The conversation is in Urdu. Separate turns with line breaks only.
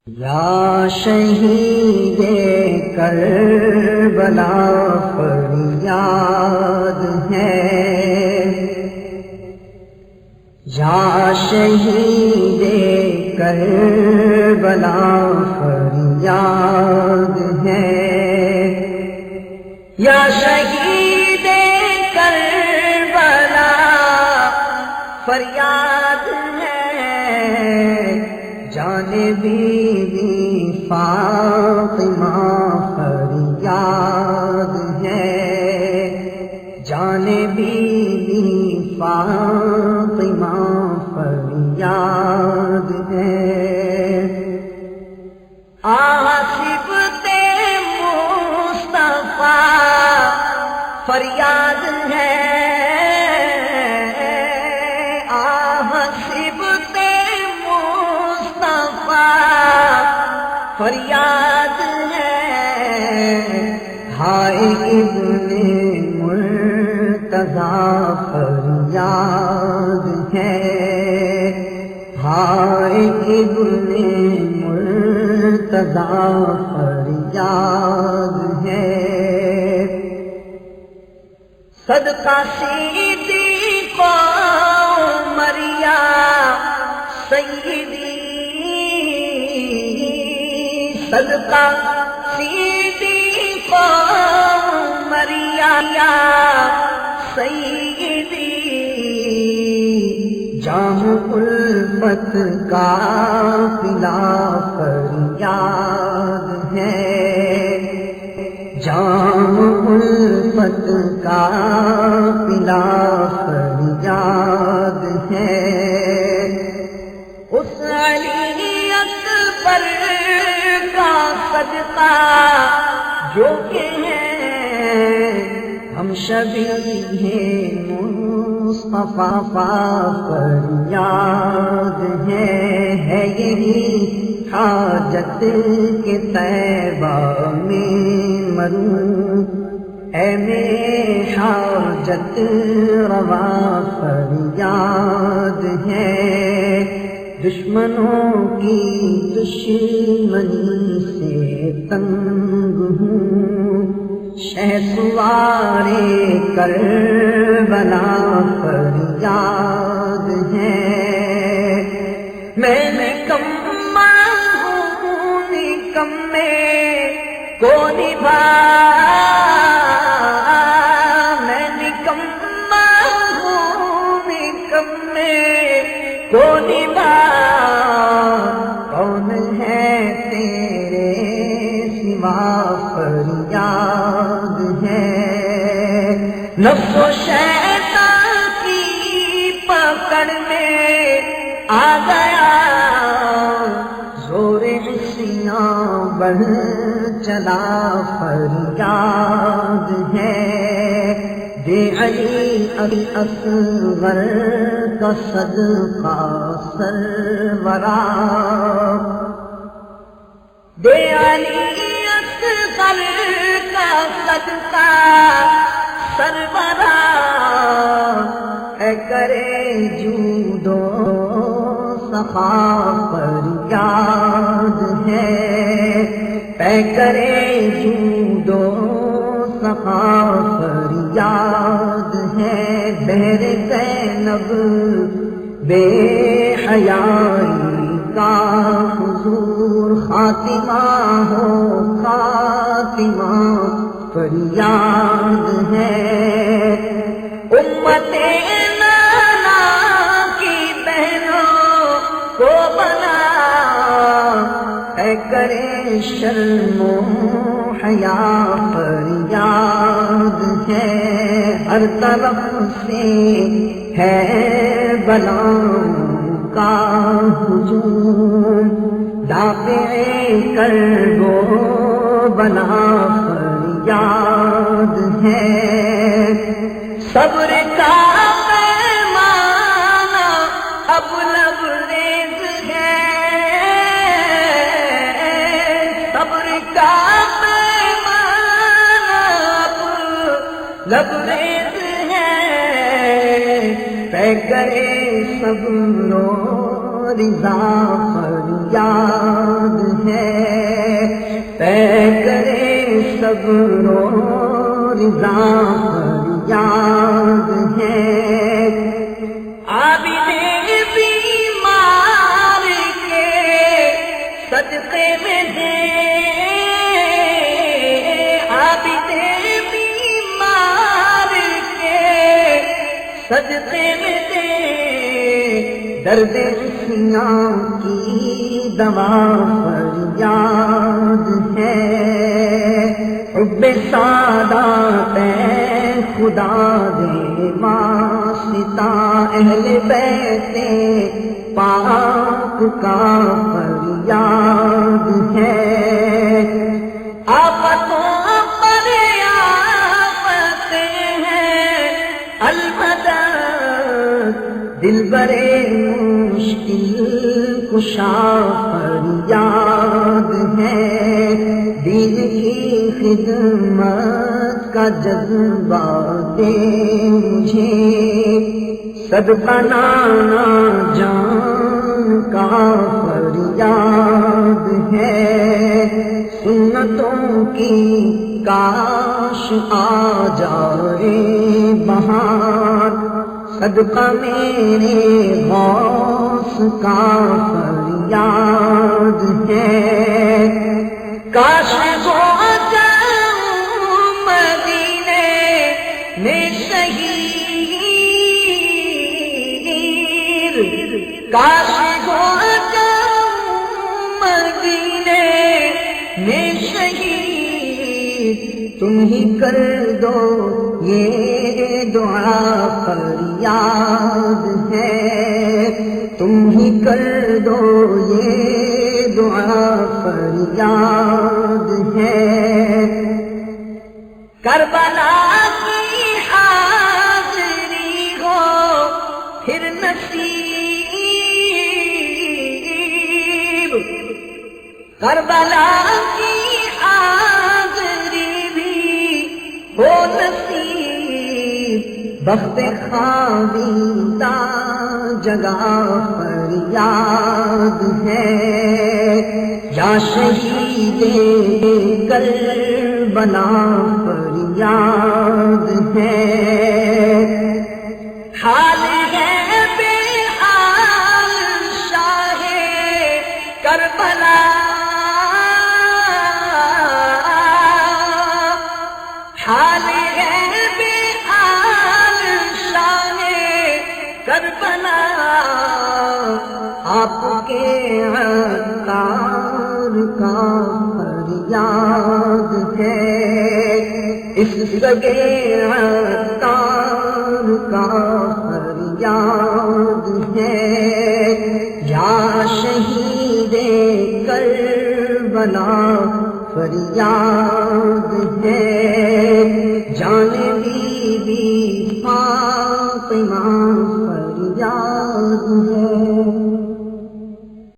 یا شہید کربلا فریاد ہے، یا شہید کربلا فریاد ہے، یا شہید کربلا فریاد ہے، جان بی بی فاطمہ فریاد ہے، جان بی بی فاطمہ فریاد ہے، آصف مصطفیٰ فریاد ہے، فریاد ہے، ہائے ابن مرتضیٰ فریاد ہے، ہائے ابن مرتضیٰ فریاد ہے، صدقہ صدیق مریم سیدی، صدقہ صدیق مریم سیدی، جام الفت کا قلعہ فریاد ہے، جام الفت کا قلعہ فریاد ہے، اس علی اکبر کا صدقہ جو کہ ہے، ہم شبیہ مصطفیٰ فریاد ہے یہی حاجت کے طیبہ میں مروں، اے میں حاجت روا فریاد ہے، دشمنوں کی دشمنی سے تنگ ہوں، شہسوار کربلا فریاد ہے، میں نکما ہوں نکمے کو نبھا، میں نکما ہوں نکمے کو نبھا، کون ہے تیرے سوا فریاد ہے، نفس و شیطان کی پکڑ میں آ گیا، زور عصیاں بڑھ چلا فریاد ہے، بے علی اصغر کا صدقہ سرورا، بے علی اصغر کا صدقہ سرورا، اے کرے جود و سخا فریاد ہے، اے کرے جود و سخا فریاد ہے، بہر زینب بے حیائی کا حضور خاتمہ ہو خاتمہ فریاد ہے، امت نانا کی بہنوں کو بنا، اے کرے شرم و حیا فریاد ہے، ہر طرف سے ہے بلاؤں کا ہجوم، دافع کرب و بلا فریاد ہے، صبر کا پیمانہ اب لبریز ہے، صبر کا پیمانہ اب لبریز ہے، طے کرے سب لو رضا فریاد صبر و رضا فریاد ہے، عابد بیمار کے صدقے میں دے، عابد بیمار کے صدقے میں دے، درد سیاں کی دوا فریاد ہے، حب سادات خدا دے واسطہ اہل بیت پاک کا فریاد ہے، آفتوں پر آفتے ہیں البدر، دل برے مشکل کشا فریاد ہے، دین کی خدمت کا جذبہ دے مجھے، صدقہ نانا جان کا فریاد ہے، سنتوں کی کاش آ جائے بہار، صدقہ میرے غوث کا فریاد ہے، کاش ہو جاؤں مدینے میں شہید، کاش ہو جاؤں مدینے میں شہید، تم ہی کر دو یہ دعا فریاد ہے، تم ہی کر دو یہ دعا فریاد ہے، کربلا کی حاضری ہو پھر نصیب، کربلا کی حاضری بھی ہو نصیب، بخت خاویندہ جگہ فریاد ہے، یا شہید کربلا فریاد ہے، حال ہے بے حال شاہ کربلا، حال ہے بے حال شاہ کربلا، آپ کے عطار کا فریاد ہے، اس سگے عطار کا فریاد ہے، یا شہید کربلا فریاد ہے، جان بی بی فاطمہ فریاد